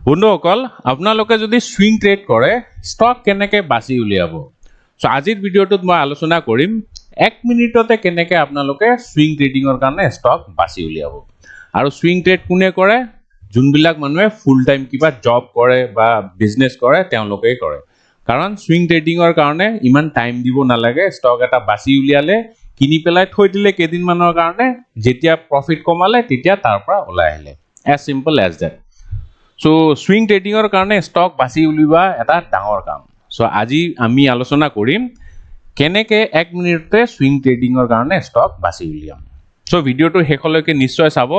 বন্ধুসকল আপোনালোকে যদি সুইং ট্ৰেড কৰে ষ্টক কেনেকৈ বাছি উলিয়াব সো আজিৰ ভিডিঅ'টোত মই আলোচনা কৰিম 1 মিনিটতে কেনেকৈ আপোনালোকে সুইং ট্ৰেডিংৰ কাৰণে ষ্টক বাছি উলিয়াব আৰু সুইং ট্ৰেড কোনে কৰে যোনবিলাক মানুহে ফুল টাইম কিবা জব কৰে বা বিজনেস কৰে তেওঁলোকেই কৰে কাৰণ সুইং ট্ৰেডিংৰ কাৰণে ইমান টাইম দিব নালাগে ষ্টক এটা বাছি উলিয়ালে কিনি পেলাই থৈ দিলে কেদিনমানৰ কাৰণে যেতিয়া প্ৰফিট কমালে তেতিয়া তাৰ পৰা ওলাই আহিলে as simple as that So swing trading or karne stock basi uliba eta dangor kam. So aji ami alochona korim keneke 1 minute swing trading or karne stock basi uliam. So video to hekholoke nischoy sabo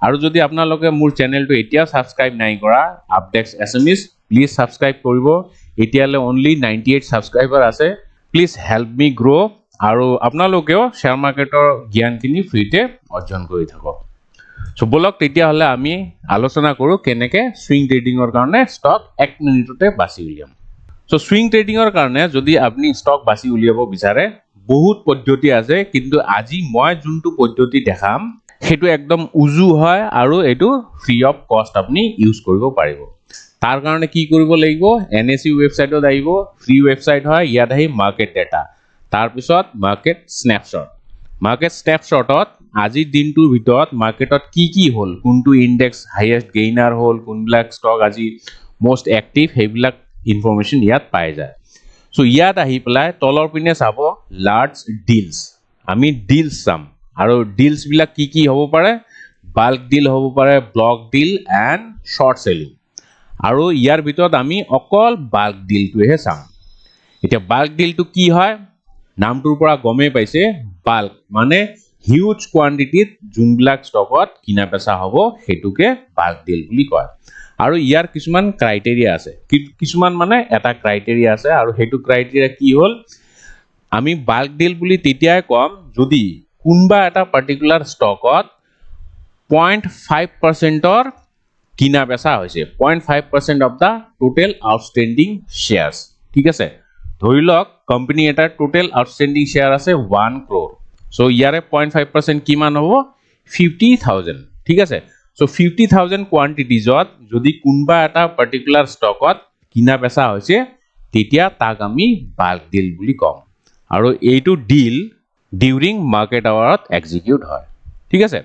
aru jodi apnaloke mur channel to etia subscribe nai kora Updex Assamese please subscribe koribo etiale only 98 subscriber ase please help me grow aru apnalokeo share market or gyan kini free te orjon kori thako. So bolok tetia hole ami alochona koru keneke swing trading or karone stock 1 minute basi uliam so swing trading or karone jodi apni stock basi uliabo bichare bahut poddhoti ase kintu aji moi juntu poddhoti dekham hetu ekdom uju hoy aru etu free of cost apni use koribo paribo tar karone ki koribo lagibo NSE website ot aibo free website hoy yat ahi market data tar pisot market snapshot market snapshot ot আজি দিনটোৰ ভিতৰত মাৰ্কেটত কি হল কোনটো index highest gainer হল কোনবিলাক stock আজি most active হেবিলাক information ইয়াত পাই যায় সো ইয়াত আহি পেলাই তলৰ পিনে চাব লাৰ্জ ডিলস আমি ডিলস চাম আৰু ডিলস বিলাক কি হ'ব পাৰে বাল্ক ডিল হ'ব পাৰে block deal and short selling আৰু ইয়াৰ ভিতৰত আমি অকল বাল্ক ডিলটোহে চাম এতিয়া বাল্ক ডিলটো কি হয় নামটোৰ পৰা গমে পাইছে বাল্ক মানে huge quantity junblak stockot kina pesa hobo hetuke bulk deal buli koy aru yar kisuman criteria ase kisuman mane eta criteria ase aru hetu criteria ki hol ami bulk deal buli tetiai kom jodi kunba eta particular stockot 0.5% or kina pesa hoise 0.5% of the total outstanding shares thik ase dhorilok company eta total outstanding share ase 1 crore So yare 0.5% kiman hobo 50000 ঠিক আছে so 50000 quantities ot jodi kunba eta particular stock ot kina pesa hoise tetia tak ami bulk deal buli kom aru eitu deal during market hour ot execute hoy ঠিক আছে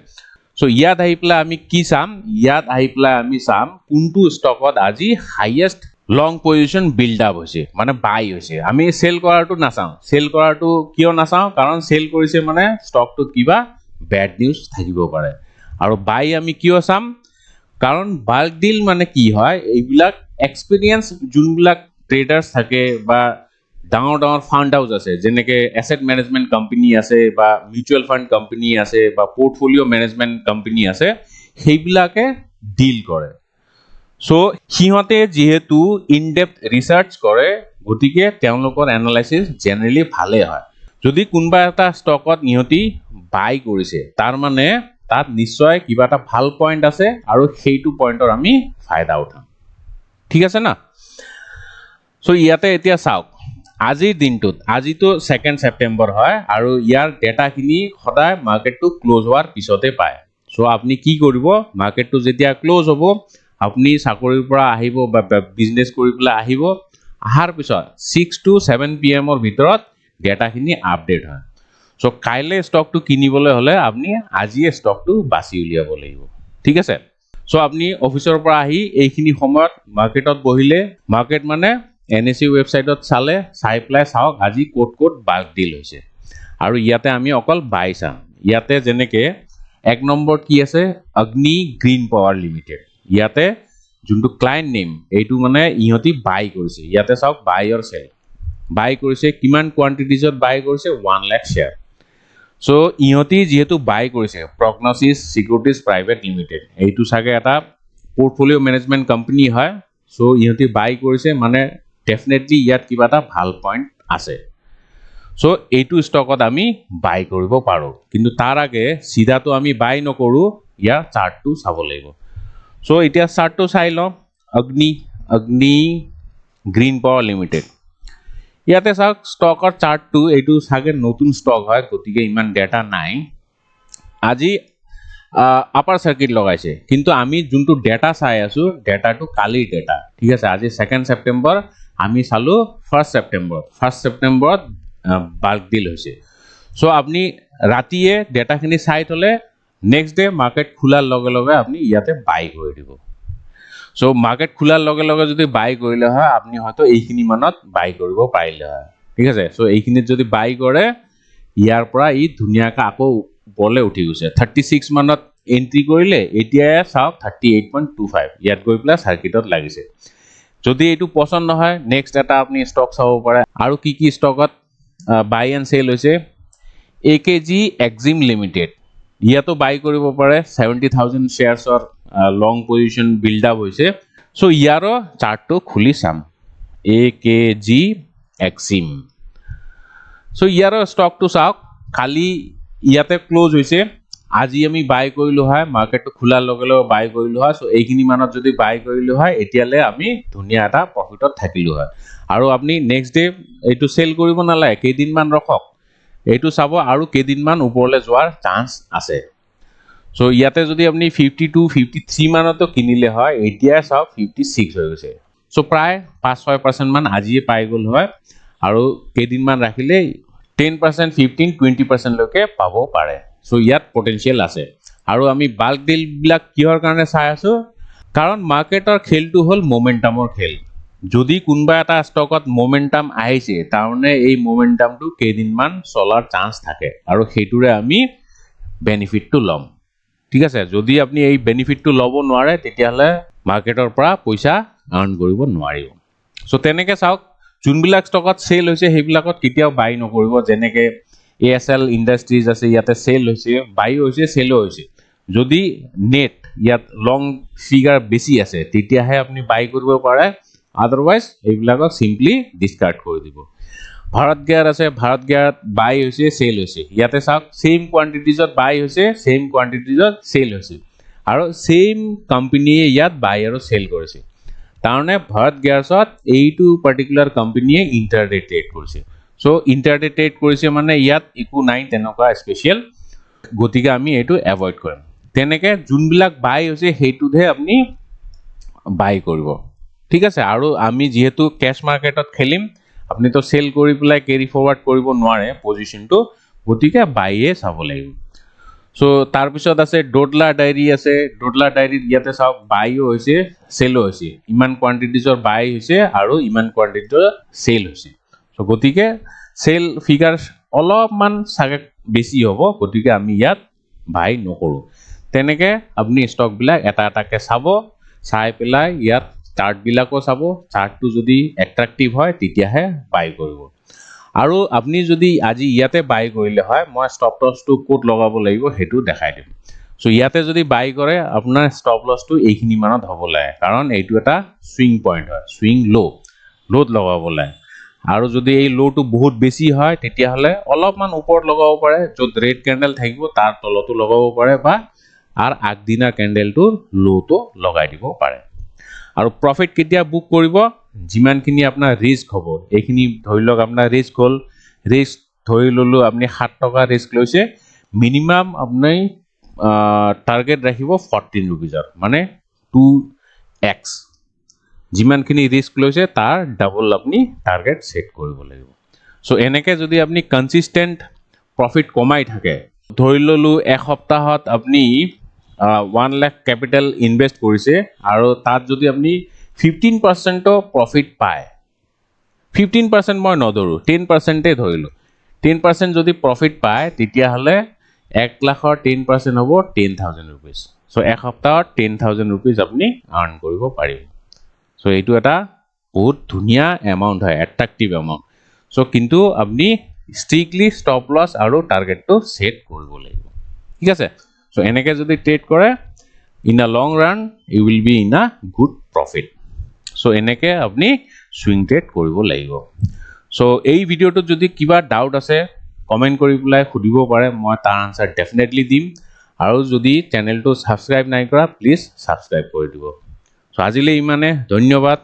so yat ahi pla ami ki sam yat ahi pla ami sam kuntu stock ot aji highest long position build up hoise mane buy hoise ami sell koratu nasao sell koratu kiyo nasao karon sell korise mane stock to kiba bad news thakibo pare aru buy ami kiyo sam karon bulk deal mane ki hoy eibilak experience junbilak traders thake ba dangor fund house ase jeneke asset management company ase ba mutual fund company ase ba portfolio management company ase heibilake deal kore So hihote jehetu in depth research kore gotike teonlokor analysis generally bhale hoy jodi kunba eta stockot ihoti buy korise tar mane tat nischoy kiba ta bhal point ase aru heitu pointor ami faida utham thik ase na so iate etia sauk আজি দিনটোত আজি তো 2nd September হয় আৰু ইয়াৰ data খিনি সদায় market two close হোৱাৰ পিছতে পায় সো আপুনি কি কৰিব মাৰ্কেট টু যেতিয়া ক্লোজ হ'ব আপনি চাকৰিৰ পৰা আহিব বা বিজনেস কৰিবলে আহিব আহাৰ পিছত 6 to 7 pm ৰ ভিতৰত ডেটা খিনি আপডেট হয় সো কাইলে ষ্টক টু কিনিবলৈ হলে আপনি আজিয়ে ষ্টক টু বাছি উলিয়াব লাগিব ঠিক আছে সো আপনি অফিচৰ পৰা আহি এইখিনি সময়ত মাৰ্কেটত বহিলে মাৰ্কেট মানে NSE ওয়েবসাইটত চালে চাই প্লাই চাওক আজি কোট বাল্ক ডিল হৈছে আৰু ইয়াতে আমি অকল বাই চাম ইয়াতে যেনেকে এক নম্বৰ কি আছে অগ্নি গ্ৰীণ পাৱাৰ লিমিটেড ইয়াতে যোনটো ক্লায়েন্ট নেম এইটো মানে ইহতি বাই কৰিছে ইয়াতে চাওক বাই অৰ সেল বাই কৰিছে কিমান কোয়ান্টিটিজত বাই কৰিছে 1 লাখ শেয়াৰ সো ইহতি যেহেতু বাই কৰিছে প্ৰগনছিস সিকিউৰিটিজ প্ৰাইভেট লিমিটেড এইটো সাগে এটা পোৰ্টফোলিও ম্যানেজমেন্ট কোম্পানী হয় সো ইহতি বাই কৰিছে মানে ডেফিনেটলি ইয়াত কিবা এটা ভাল পইণ্ট আছে সো এইটো ষ্টকত আমি বাই কৰিব পাৰো কিন্তু তাৰ আগে সিধাটো আমি বাই নকৰো ইয়াৰ চাৰ্টটো চাব লাগিব সো এতিয়া চাৰ্টটো চাই লওঁ অগ্নি গ্ৰীণ পাৱাৰ লিমিটেড ইয়াতে চাওক ষ্টকৰ চাৰ্টটো এইটো সাগে নতুন ষ্টক হয় গতিকে ইমান ডেটা নাই আজি আপাৰ সাৰ্কিট লগাইছে কিন্তু আমি যোনটো ডেটা চাই আছো ডেটাটো কালিৰ ডেটা ঠিক আছে আজি 2 সেপ্টেম্বৰ আমি চালো 1 সেপ্টেম্বৰত বাল্ক ডিল হৈছে সো আপনি ৰাতিয়ে ডেটাখিনি চাই থলে নেক্সট ডে মাৰ্কেট খোলাৰ লগে লগে আপনি ইয়াতে বাই কৰি দিব সো মাৰ্কেট খোলাৰ লগে লগে যদি বাই কৰিলে হয় আপনি হয়তো এইখিনি মানত বাই কৰিব পাৰিলে হয় ঠিক আছে সো এইখিনিত যদি বাই কৰে ইয়াৰ পৰা ই ধুনিয়াকৈ আকৌ ওপৰলৈ উঠি গৈছে 36 মানত এন্ট্ৰি কৰিলে এতিয়া চাওক 38.25 ইয়াত গৈ প্লাস সার্কিটত লাগিছে যদি এটো পছন্দ নহয় নেক্সট এটা আপনি স্টক চাব পাৰে আৰু কি স্টকত বাই এন্ড সেল হৈছে একেজি এক্সিম লিমিটেড ইয়াতো বাই কৰিব পাৰে 70000 শেয়াৰছৰ লং পজিশন বিল্ড আপ হৈছে সো ইয়াৰো চাৰ্টটো খুলি চাম একেজি এক্সিম সো ইয়াৰো স্টকটো চাওক কালি ইয়াতে ক্লোজ হৈছে আজি আমি বাই কৰিলো হয় মাৰ্কেটটো খোলাৰ লগে লগে বাই কৰিলো হয় সো এইখিনি মানত যদি বাই কৰিলো হয় এতিয়ালে আমি ধুনিয়া এটা প্ৰফিটত থাকিলো হয় আৰু আপনি নেক্সট ডে এইটো সেল কৰিব নালাগে কেইদিন মান ৰখক এইটো চাব আৰু কেইদিন মান ওপৰলৈ যোৱাৰ চান্স আছে সো ইয়াতে যদি আপনি 52 53 মানতো কিনিলে হয় এতিয়া চাওক 56 হৈ গৈছে সো প্ৰায় 5-6% মান আজিয়ে পাই গল হয় আৰু কেইদিন মান ৰাখিলে 10% 15 20% লৈকে পাব পাৰে সো ইয়াত পটেনশিয়াল আছে আৰু আমি বাল্ক ডিল বিলাক কিহৰ কাৰণে চাই আছো কাৰণ মাৰ্কেটৰ খেলটো হল মোমেন্টামৰ খেল যদি কোনবা এটা স্টকত মোমেন্টাম আহিছে তাৰমানে এই মোমেন্টামটো কেইদিন মান চলাৰ চান্স থাকে আৰু হেতুৰে আমি বেনিফিটটো লম ঠিক আছে যদি আপনি এই বেনিফিটটো লব নোৱাৰে তেতিয়াহলে মাৰ্কেটৰ পৰা পইচা আৰ্ন কৰিব নোৱাৰিব সো তেনেকে চাওক যোনবিলাক স্টকত সেল হৈছে হেবিলাকত কিতিয়াও বাই নকৰিব যেনেকে এএসএল ইন্ডাস্ট্ৰিজ আছে ইয়াতে সেল হৈছে বাই হৈছে সেলও হৈছে যদি নেট ইয়াত লং ফিগার বেছি আছে তেতিয়াহে আপনি বাই কৰিব পাৰে আদাৰওয়াইজ এইবিলাকক সিম্পলি ডিসকাৰ্ড কৰি দিব ভাৰত গিয়াৰ আছে ভাৰত গিয়াৰত বাই হৈছে সেল হৈছে ইয়াতে চাওক সেম কোয়ান্টিটিজত বাই হৈছে সেম কোয়ান্টিটিজত সেল হৈছে আৰু সেম কোম্পানীয়ে ইয়াত বাই আৰু সেল কৰিছে তাৰনে ভাৰত গিয়াৰছত এইটো পাৰ্টিকুলাৰ কোম্পানীয়ে ইন্টাৰডে ট্ৰেড কৰিছে সো ইন্টাৰডে ট্ৰেড কৰিছে মানে ইয়াত একো নাই তেনেকুৱা স্পেশাল গতিকে আমি এটো এভয়েড কৰিম তেনেকে যোনবিলাক বাই হৈছে হেতুহে আপনি বাই কৰিব ঠিক আছে আৰু আমি যেহেতু ক্যাশ মাৰ্কেটত খেলিম আপনি তো সেল কৰি পেলাই ক্যাৰি ফৰওয়াৰ্ড কৰিব নোৱাৰে পজিশনটো গতিকে বাইয়ে চাব লাগিব সো তাৰ পিছত আছে ডডলা ডায়েৰী আছে ডডলা ডায়েৰী ইয়াতে চাওক বাইও হৈছে সেলও হৈছে ইমান কোয়ান্টিটিজৰ বাই হৈছে আৰু ইমান কোয়ান্টিটিজৰ সেল হৈছে সো গতিকে সেল ফিগাৰ অলপমান সাগে বেছি হ'ব গতিকে আমি ইয়াত বাই নকৰো তেনেকে আপনি স্টক বিলাক এটা এটাকে চাব চাই পেলাই ইয়াত চার্ট বিলাকো চাব চার্টটো যদি অ্যাট্রাকটিভ হয় তেতিয়াহে বাই কৰিব আৰু আপনি যদি আজি ইয়াতে বাই কৰিলে হয় মই স্টপ লসটো কোড লগাব লাগিব হেতু দেখাই দিম সো ইয়াতে যদি বাই কৰে আপোনাৰ স্টপ লসটো এইখিনি মানত হ'ব লাগে কাৰণ এইটো এটা সুইং পয়েন্ট হয় সুইং লোত লগাব লাগে আৰু যদি এই লোটো বহুত বেছি হয় তেতিয়াহলে অলপমান ওপৰত লগাব পাৰে যত ৰেড ক্যান্ডেল থাকিব তাৰ তলতো লগাব পাৰে বা আৰ আগদিনা ক্যান্ডেলটোৰ লোটো লগাই দিব পাৰে আৰু প্ৰফিট কেতিয়া বুক কৰিব যিমানখিনি আপোনাৰ ৰিস্ক হ'ব এইখিনি ধৰি লওক আপোনাৰ ৰিস্ক হল ৰিস্ক ধৰি ললো আপুনি 7 টকা ৰিস্ক লৈছে মিনিমাম আপুনি টাৰ্গেট ৰাখিব 14 रुपीजৰ মানে 2x যিমানখিনি ৰিস্ক লৈছে তাৰ ডাবল আপুনি টাৰ্গেট সেট কৰিব লাগিব সো এনেকে যদি আপুনি কনসিস্টেন্ট প্ৰফিট কমাই থাকে ধৰি ললো এক সপ্তাহত আপুনি 1 লাখ ক্যাপিটাল ইনভেস্ট কৰিছে আৰু তাত যদি আপনি 15% প্ৰফিট পায় 15% মই নধৰো 10% এ ধৰিলো 10% যদি প্ৰফিট পায় তেতিয়া হলে 1 লাখৰ 10% হ'ব 10000 रुपीस সো এক সপ্তাহত 10000 रुपीस আপনি আৰ্ন কৰিব পাৰিব সো এইটো এটা বহুত ধুনিয়া এমাউন্ট হয় অ্যাট্ৰাকটিভ এমাউন্ট সো কিন্তু আপনি স্ট্ৰিক্টলি স্টপ লস আৰু টাৰ্গেটটো সেট কৰিব লাগিব ঠিক আছে সো এনেকে যদি ট্ৰেড কৰে in a long run you will be in a good profit so এনেকে আপনি সুইং ট্রেড কৰিব লাগিব সো এই ভিডিওটো যদি কিবা ডাউট আছে কমেন্ট কৰি পেলাই খুদিব পাৰে মই তাৰ আনসাৰ ডেফিনেটলি দিম আৰু যদি চ্যানেলটো সাবস্ক্ৰাইব নাই কৰা প্লিজ সাবস্ক্ৰাইব কৰি দিব সো আজিলে ইমানে ধন্যবাদ